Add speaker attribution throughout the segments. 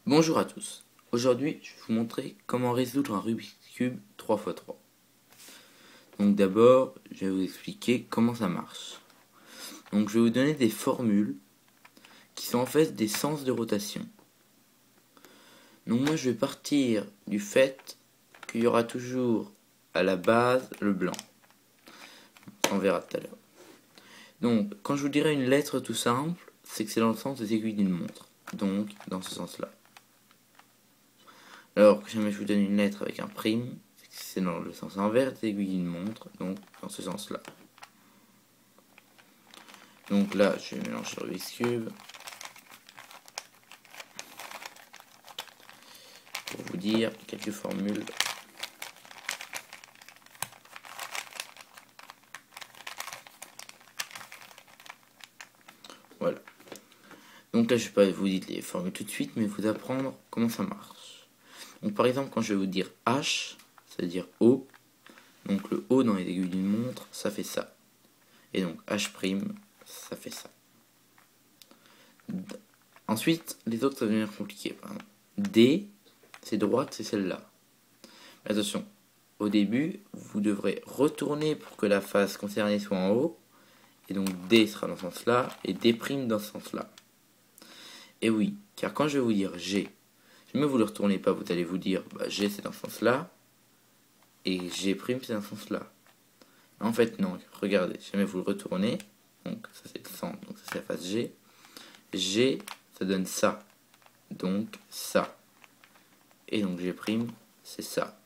Speaker 1: Bonjour à tous. Aujourd'hui, je vais vous montrer comment résoudre un Rubik's Cube 3x3. Donc d'abord, je vais vous expliquer comment ça marche. Donc je vais vous donner des formules qui sont en fait des sens de rotation. Donc moi je vais partir du fait qu'il y aura toujours à la base le blanc. On verra tout à l'heure. Donc quand je vous dirai une lettre tout simple, c'est que c'est dans le sens des aiguilles d'une montre. Donc dans ce sens-là. Alors que jamais je vous donne une lettre avec un prime, c'est dans le sens inverse des aiguilles d'une montre, donc dans ce sens-là. Donc là, je vais mélanger le Rubik's Cube pour vous dire quelques formules. Voilà. Donc là, je ne vais pas vous dire les formules tout de suite, mais vous apprendre comment ça marche. Donc par exemple, quand je vais vous dire H, ça veut dire O. Donc le O dans les aiguilles d'une montre, ça fait ça. Et donc H', ça fait ça. Ensuite, les autres, ça va devenir compliqué. Par exemple, D, c'est droite, c'est celle-là. Attention, au début, vous devrez retourner pour que la face concernée soit en haut. Et donc D sera dans ce sens-là, et D' dans ce sens-là. Et oui, car quand je vais vous dire G, jamais vous ne le retournez pas, vous allez vous dire G c'est dans ce sens-là, et G' c'est dans ce sens-là. En fait, non, regardez, jamais vous le retournez, donc ça c'est le centre, donc ça c'est la face G. G, ça donne ça, donc ça. Et donc G', c'est ça.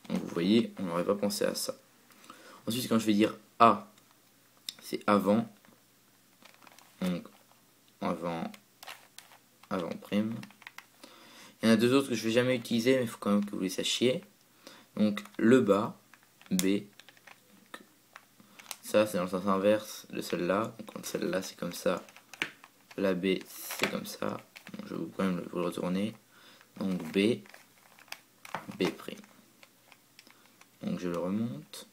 Speaker 1: Donc vous voyez, on n'aurait pas pensé à ça. Ensuite, quand je vais dire A, c'est avant. Donc avant prime. Il y en a deux autres que je ne vais jamais utiliser, mais il faut quand même que vous les sachiez. Donc le bas, B. Ça, c'est dans le sens inverse de celle-là. Donc celle-là, c'est comme ça. La B, c'est comme ça. Donc, je vais quand même vous le retourner. Donc B, B'. Donc je le remonte.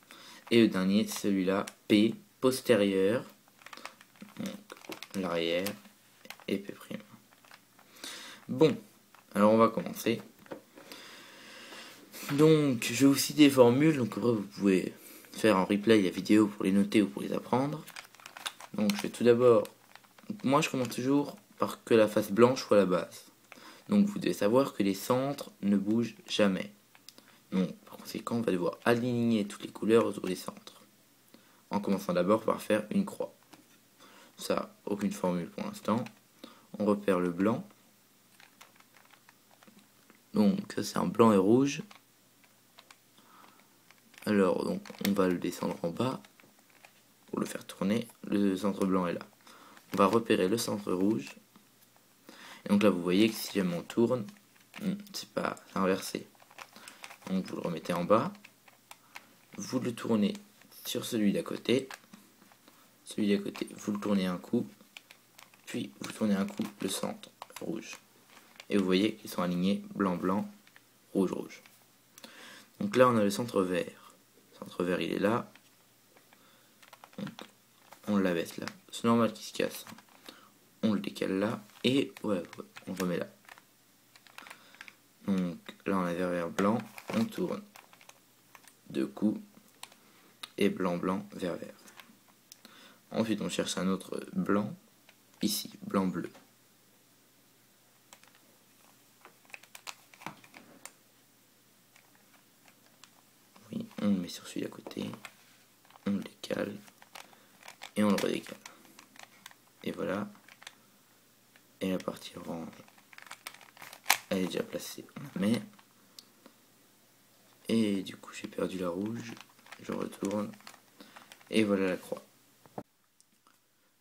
Speaker 1: Et le dernier, celui-là, P, postérieur. Donc l'arrière et P'. Bon, alors on va commencer. Donc je vais vous citer des formules, donc après vous pouvez faire en replay la vidéo pour les noter ou pour les apprendre. Donc je vais tout d'abord, moi je commence toujours par que la face blanche soit la base. Donc vous devez savoir que les centres ne bougent jamais. Donc par conséquent on va devoir aligner toutes les couleurs autour des centres. En commençant d'abord par faire une croix. Ça, aucune formule pour l'instant. On repère le blanc. Donc ça c'est un blanc et rouge. Alors donc on va le descendre en bas pour le faire tourner. Le centre blanc est là. On va repérer le centre rouge. Et donc là vous voyez que si jamais on tourne, c'est inversé. Donc vous le remettez en bas. Vous le tournez sur celui d'à côté. Celui d'à côté, vous le tournez un coup. Puis vous tournez un coup le centre rouge. Et vous voyez qu'ils sont alignés blanc blanc, rouge rouge. Donc là on a le centre vert. Le centre vert il est là. Donc, on l'abaisse là. C'est normal qu'il se casse. On le décale là. Et ouais, on le remet là. Donc là on a vert blanc. On tourne. Deux coups. Et blanc blanc, vert vert. Ensuite on cherche un autre blanc. Ici, blanc bleu. Oui, on le met sur celui d'à côté. On le décale. Et on le redécale. Et voilà. Et la partie orange, elle est déjà placée. On la met. Et du coup, j'ai perdu la rouge. Je retourne. Et voilà la croix.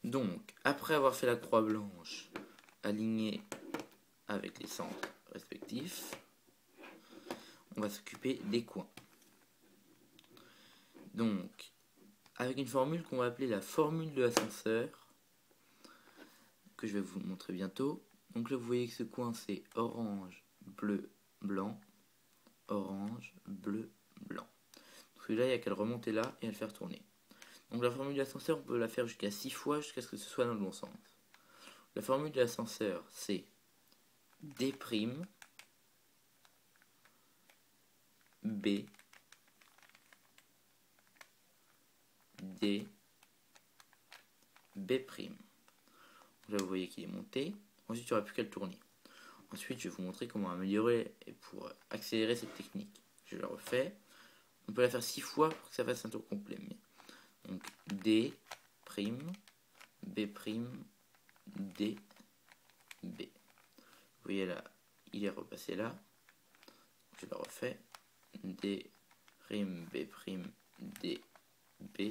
Speaker 1: Donc, après avoir fait la croix blanche, alignée avec les centres respectifs, on va s'occuper des coins. Donc, avec une formule qu'on va appeler la formule de l'ascenseur, que je vais vous montrer bientôt. Donc là, vous voyez que ce coin, c'est orange, bleu, blanc. Orange, bleu, blanc. Donc celui-là, il n'y a qu'à le remonter là et à le faire tourner. Donc la formule de l'ascenseur, on peut la faire jusqu'à 6 fois jusqu'à ce que ce soit dans le bon sens. La formule de l'ascenseur, c'est D', B, D, B'. Là vous voyez qu'il est monté. Ensuite il n'y aura plus qu'à le tourner. Ensuite je vais vous montrer comment améliorer et pour accélérer cette technique. Je le refais. On peut la faire 6 fois pour que ça fasse un tour complet. Donc D', B', D, B. Vous voyez là, il est repassé là. Je le refais. D', B', D, B.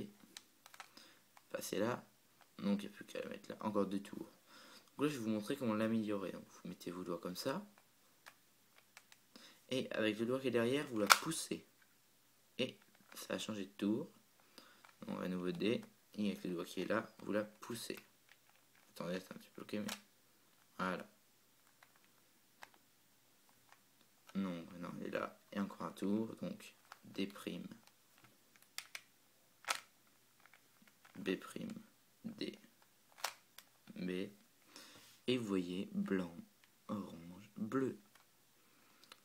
Speaker 1: Passer là. Donc il n'y a plus qu'à le mettre là. Encore 2 tours. Donc là je vais vous montrer comment l'améliorer. Donc vous mettez vos doigts comme ça. Et avec le doigt qui est derrière, vous la poussez. Et ça a changé de tour. Donc à nouveau D. Et avec le doigt qui est là, vous la poussez. Attendez, c'est un petit peu bloqué, mais voilà. Non, non, il est là. Et encore un tour. Donc D', B', D, B. Et vous voyez blanc, orange, bleu.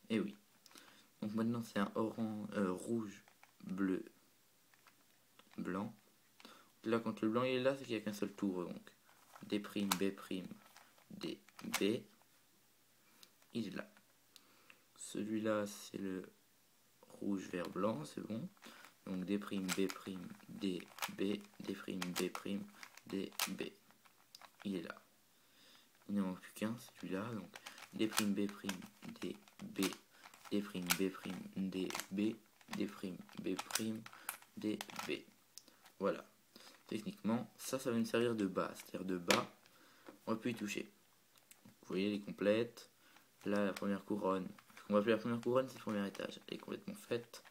Speaker 1: Et oui. Donc maintenant c'est un rouge, bleu, blanc. Là quand le blanc il est là, c'est qu'il n'y a qu'un seul tour. Donc D', B', D, B. Il est là. Celui-là c'est le rouge, vert, blanc, c'est bon. Donc D', B', D, B, D', B', D, B. Il est là. Il n'y en a plus qu'un, celui-là. Donc D', B', D, B, D', B', D, B, D', B', D, B. Voilà. Techniquement, ça va nous servir de bas. C'est-à-dire de bas, on va plus y toucher. Vous voyez, les complètes. Là, la première couronne. Ce qu'on va appeler la première couronne, c'est le premier étage. Elle est complètement faite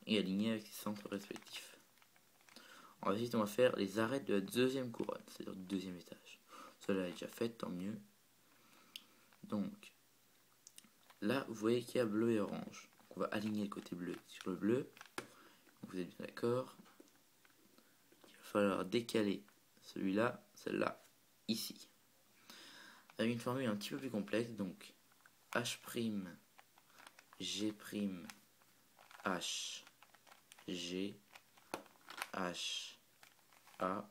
Speaker 1: et alignée avec ses centres respectifs. Ensuite, on va faire les arêtes de la deuxième couronne, c'est-à-dire du deuxième étage. Celle-là est déjà faite, tant mieux. Donc, là, vous voyez qu'il y a bleu et orange. Donc, on va aligner le côté bleu sur le bleu. Donc, vous êtes bien d'accord. Il va falloir décaler celui-là, celle-là, ici. Avec une formule un petit peu plus complexe, donc H', G', H, G, H, A,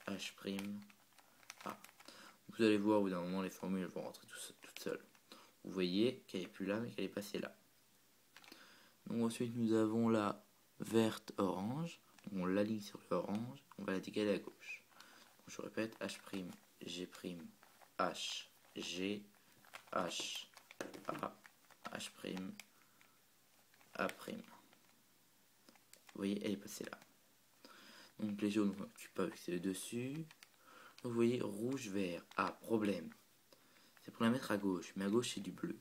Speaker 1: H', A. Vous allez voir au bout d'un moment les formules vont rentrer toutes seules. Vous voyez qu'elle n'est plus là mais qu'elle est passée là. Donc ensuite nous avons la verte orange. On l'aligne sur l'orange. On va la décaler à gauche. Donc, je répète H', G', H, G, H, A, H', A'. Vous voyez elle est passée là. Donc les jaunes on n'occupe pas avec c'est le dessus. Donc vous voyez rouge, vert. Ah, problème. C'est pour la mettre à gauche. Mais à gauche c'est du bleu.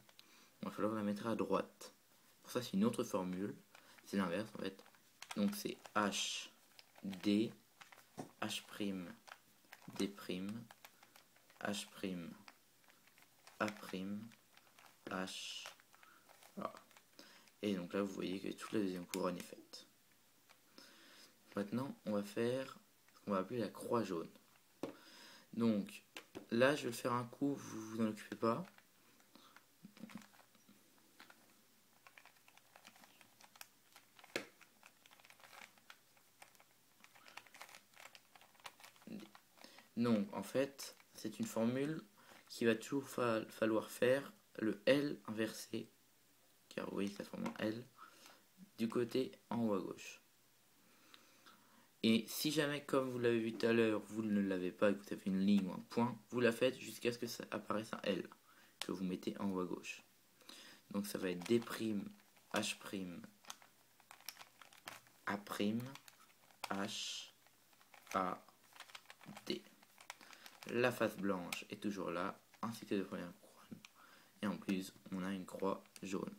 Speaker 1: Il va falloir la mettre à droite. Pour ça c'est une autre formule. C'est l'inverse en fait. Donc c'est H, D, H', D', H', A', H, A. Et donc là vous voyez que toute la deuxième couronne est faite. Maintenant on va faire ce qu'on va appeler la croix jaune. Donc là je vais le faire un coup, vous vous en occupez pas. Donc en fait c'est une formule qui va toujours falloir faire le L inversé, car vous voyez que ça forme un L, du côté en haut à gauche. Et si jamais, comme vous l'avez vu tout à l'heure, vous ne l'avez pas et que vous avez une ligne ou un point, vous la faites jusqu'à ce que ça apparaisse un L, que vous mettez en haut à gauche. Donc ça va être D', H', A', H, A, D. La face blanche est toujours là, ainsi que la première couronne. Et en plus, on a une croix jaune.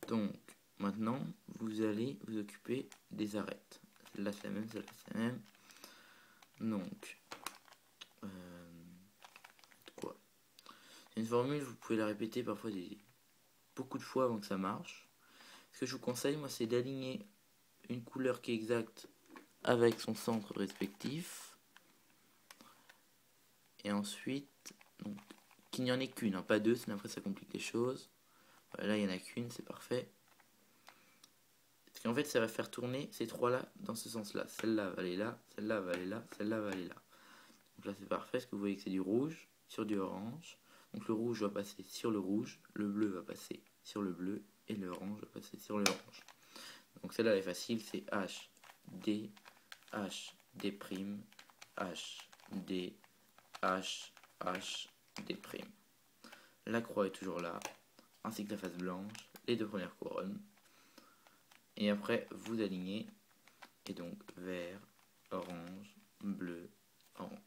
Speaker 1: Donc, maintenant, vous allez vous occuper des arêtes. Celle-là, c'est la même, celle-là, c'est la même. Donc, quoi? C'est une formule, vous pouvez la répéter parfois beaucoup de fois avant que ça marche. Ce que je vous conseille, moi, c'est d'aligner une couleur qui est exacte avec son centre respectif. Et ensuite, donc, qu'il n'y en ait qu'une, hein, pas deux, sinon après ça complique les choses. Voilà, là il n'y en a qu'une, c'est parfait. Parce qu'en fait ça va faire tourner ces trois-là dans ce sens-là. Celle-là va aller là, celle-là va aller là, celle-là va aller là. Donc là c'est parfait, parce que vous voyez que c'est du rouge sur du orange. Donc le rouge va passer sur le rouge, le bleu va passer sur le bleu, et l'orange va passer sur l'orange. Donc celle-là elle est facile, c'est H, D, H, D', H, D, H, H, D'. La croix est toujours là, ainsi que la face blanche, les deux premières couronnes. Et après, vous alignez, et donc vert, orange, bleu, orange.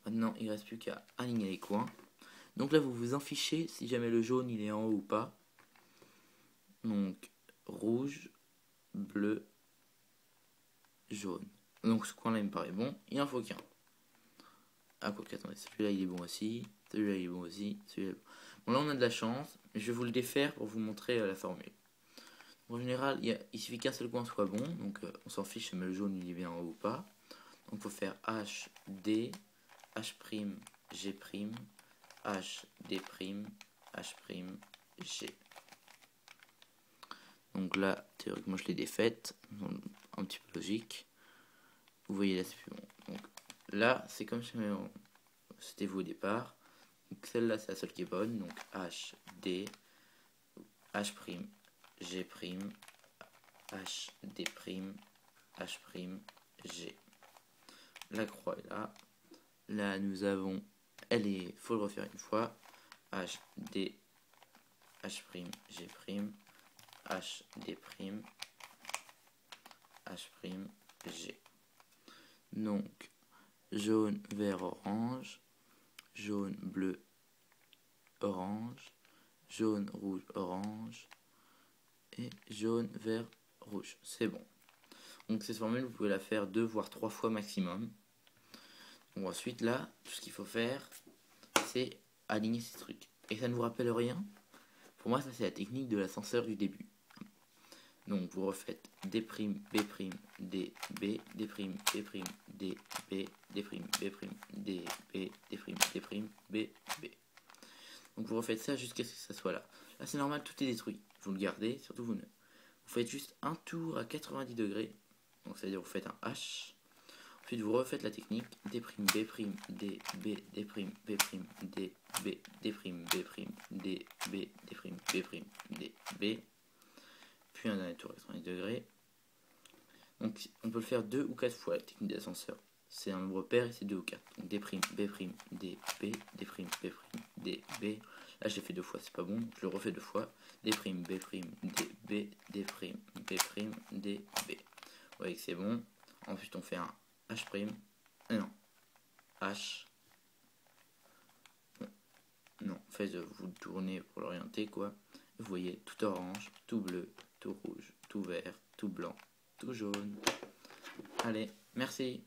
Speaker 1: Maintenant, il ne reste plus qu'à aligner les coins. Donc là, vous vous en fichez si jamais le jaune il est en haut ou pas. Donc, rouge, bleu, jaune. Donc ce coin-là, il me paraît bon. Il en faut qu'un. Ah, quoi attendez, celui-là, il est bon aussi. Celui-là, il est bon aussi. Celui-là est bon. Bon, là, on a de la chance. Je vais vous le défaire pour vous montrer la formule. En général, il suffit qu'un seul coin soit bon. Donc, on s'en fiche, mais le jaune, il est bien en haut ou pas. Donc, il faut faire H, D, H', G', H, D', H', G. Donc là, théoriquement, je l'ai défaite. Un petit peu logique. Vous voyez là, c'est plus bon. Donc là, c'est comme si c'était vous au départ. Donc celle-là, c'est la seule qui est bonne. Donc H, D, H', G', H, D', H', G. La croix est là. Là, nous avons... faut le refaire une fois. H, D, H', G', H, D', H', G. Donc, jaune, vert, orange, jaune, bleu, orange, jaune, rouge, orange, et jaune, vert, rouge. C'est bon. Donc cette formule, vous pouvez la faire 2 voire 3 fois maximum. Bon, ensuite, là, tout ce qu'il faut faire, c'est aligner ces trucs. Et ça ne vous rappelle rien? Pour moi, ça c'est la technique de l'ascenseur du début. Donc vous refaites D', B', D, B, D', B', D, B, D', B', D, B, D', B, B. Donc vous refaites ça jusqu'à ce que ça soit là. Là c'est normal, tout est détruit. Vous le gardez, surtout vous ne. Vous faites juste un tour à 90 degrés. Donc ça veut dire vous faites un H. Ensuite vous refaites la technique D', B', D, B, D', B, D, B, D', D, B, D', B. Puis un dernier tour à 90 degrés. Donc on peut le faire 2 ou 4 fois la technique d'ascenseur. C'est un nombre pair et c'est 2 ou 4. Donc D', B', D, B, D', B', D, B. Là je l'ai fait 2 fois, c'est pas bon, je le refais 2 fois. D', B', D, B, D', B', D, B. Vous voyez que c'est bon. Ensuite on fait un H'. Non. H. Non, en fait vous le tournez pour l'orienter quoi. Vous voyez tout orange, tout bleu, tout rouge, tout vert, tout blanc, tout jaune. Allez, merci.